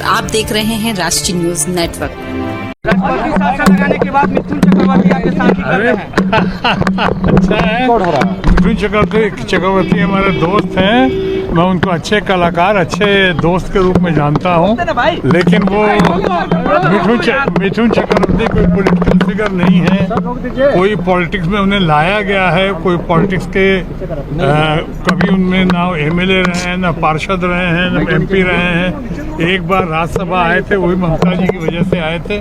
आप देख रहे हैं राष्ट्रीय न्यूज नेटवर्क। राष्ट्रपति शासन लगाने के बाद मिथुन चक्रवर्ती आपके साथ ही कर रहे हैं। अच्छा है। मिथुन चक्रवर्ती हमारे दोस्त हैं। मैं उनको अच्छे कलाकार, अच्छे दोस्त के रूप में जानता हूं, लेकिन वो मिथुन चक्रवर्ती कोई पॉलिटिकल फिगर नहीं है। कोई पॉलिटिक्स में उन्हें लाया गया है, कोई पॉलिटिक्स के कभी उनमें ना एमएलए रहे हैं, ना पार्षद रहे हैं, ना एमपी रहे हैं। एक बार राज्यसभा आए थे, वही ममता जी की वजह से आए थे,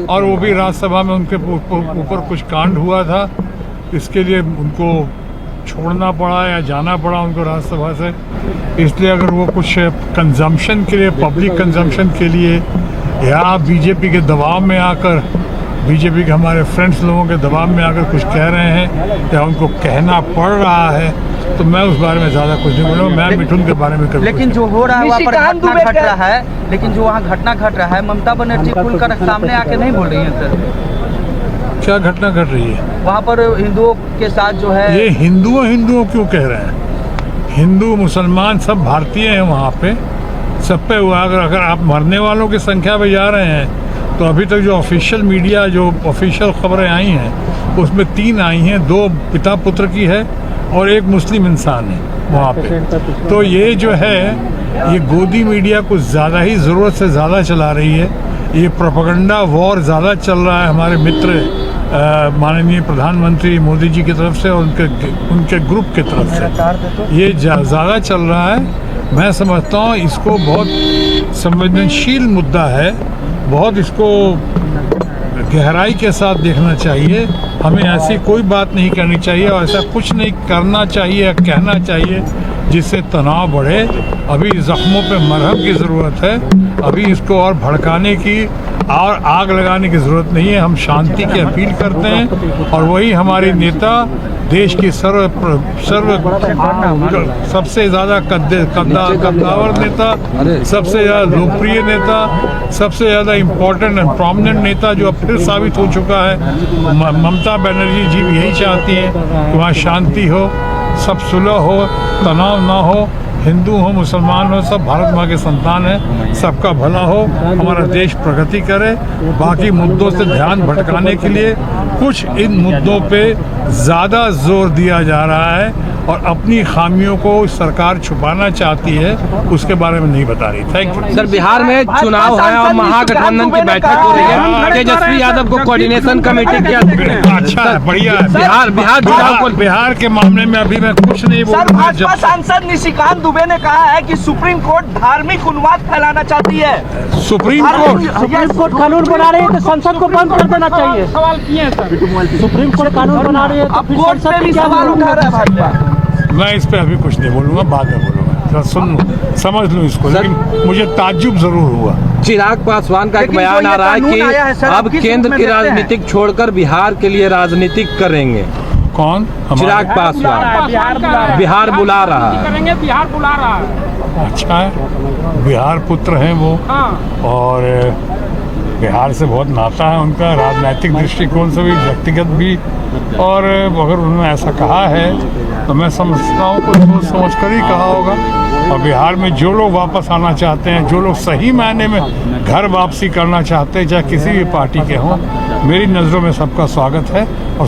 और वो भी राज्यसभा में उनके ऊपर कुछ कांड हुआ था, इसके लिए उनको छोड़ना पड़ा या जाना पड़ा उनको राज्यसभा से। इसलिए अगर वो कुछ कंजम्पशन के लिए, पब्लिक कंजम्पशन के लिए, या बीजेपी के दबाव में आकर, बीजेपी के हमारे फ्रेंड्स लोगों के दबाव में आकर कुछ कह रहे हैं या उनको कहना पड़ रहा है, तो मैं उस बारे में ज़्यादा कुछ नहीं बोलूँगा। मैं मिथुन के बारे में कभी, लेकिन जो हो रहा है वहाँ पर घटना घट रहा है, लेकिन जो वहाँ घटना घट रहा है, ममता बनर्जी खुलकर सामने आके नहीं बोल रही है सर। क्या घटना घट रही है वहाँ पर? हिंदुओं के साथ जो है, ये हिंदुओं क्यों कह रहे हैं? हिंदू मुसलमान सब भारतीय हैं वहाँ पे, सब पे हुआ। अगर आप मरने वालों की संख्या पे जा रहे हैं, तो अभी तक जो ऑफिशियल मीडिया, जो ऑफिशियल खबरें आई हैं, उसमें 3 आई हैं, 2 पिता पुत्र की है और 1 मुस्लिम इंसान है वहाँ पे। तो ये जो है, ये गोदी मीडिया कुछ ज़्यादा ही ज़रूरत से ज़्यादा चला रही है। ये प्रोपेगेंडा वॉर ज़्यादा चल रहा है हमारे मित्र माननीय प्रधानमंत्री मोदी जी की तरफ से और उनके ग्रुप की तरफ से। ये ज़्यादा चल रहा है। मैं समझता हूँ इसको बहुत संवेदनशील मुद्दा है, बहुत इसको गहराई के साथ देखना चाहिए। हमें ऐसी कोई बात नहीं करनी चाहिए और ऐसा कुछ नहीं करना चाहिए या कहना चाहिए जिससे तनाव बढ़े। अभी जख्मों पे मरहम की ज़रूरत है, अभी इसको और भड़काने की और आग लगाने की ज़रूरत नहीं है। हम शांति की अपील करते हैं और वही हमारे नेता, देश की सबसे ज़्यादा कद्दावर नेता, सबसे ज़्यादा लोकप्रिय नेता, सबसे ज़्यादा इम्पोर्टेंट एंड प्रोमिनेंट नेता जो अब फिर साबित हो चुका है। ममता बनर्जी जी भी यही चाहती हैं कि वहाँ शांति हो, सब सुलह हो, तनाव ना हो, हिंदू हो मुसलमान हो, सब भारत माँ के संतान हैं, सबका भला हो, हमारा देश प्रगति करे। बाकी मुद्दों से ध्यान भटकाने के लिए कुछ इन मुद्दों पे ज़्यादा जोर दिया जा रहा है और अपनी खामियों को सरकार छुपाना चाहती है, उसके बारे में नहीं बता रही। Thank you sir. बिहार में चुनाव है और महागठबंधन की बैठक हो रही है। तेजस्वी यादव को कोऑर्डिनेशन कमेटी की, अच्छा है, बढ़िया है। बिहार के मामले में अभी मैं कुछ नहीं बोलूँगा। भाजपा सांसद निशिकांत दुबे ने कहा है कि सुप्रीम कोर्ट धार्मिक उन्माद फैलाना चाहती है। सुप्रीम कोर्ट कानून बना रही है तो संसद को बंद कर देना चाहिए। सवाल किए हैं सर। सुप्रीम कोर्ट कानून बना रही है तो फिर संसद पे सवाल उठा रहा है भाजपा। मैं इस पे अभी कुछ नहीं बोलूँगा, बाद में बोलूँगा। सुन लूँ, समझ लूँ इसको, लेकिन मुझे ताज्जुब जरूर हुआ। चिराग पासवान का एक बयान आ रहा है कि अब केंद्र की राजनीतिक छोड़कर बिहार के लिए राजनीतिक करेंगे। कौन? चिराग पासवान बिहार बुला रहा है। बिहार बुला रहा है। अच्छा है, बिहार पुत्र हैं वो, और बिहार से बहुत नाता है उनका, राजनीतिक दृष्टिकोण से भी, व्यक्तिगत भी। और अगर उन्होंने ऐसा कहा है तो मैं समझता हूँ कुछ सोच समझ कर ही कहा होगा। और बिहार में जो लोग वापस आना चाहते हैं, जो लोग सही मायने में घर वापसी करना चाहते हैं, चाहे किसी भी पार्टी के हों, मेरी नज़रों में सबका स्वागत है। और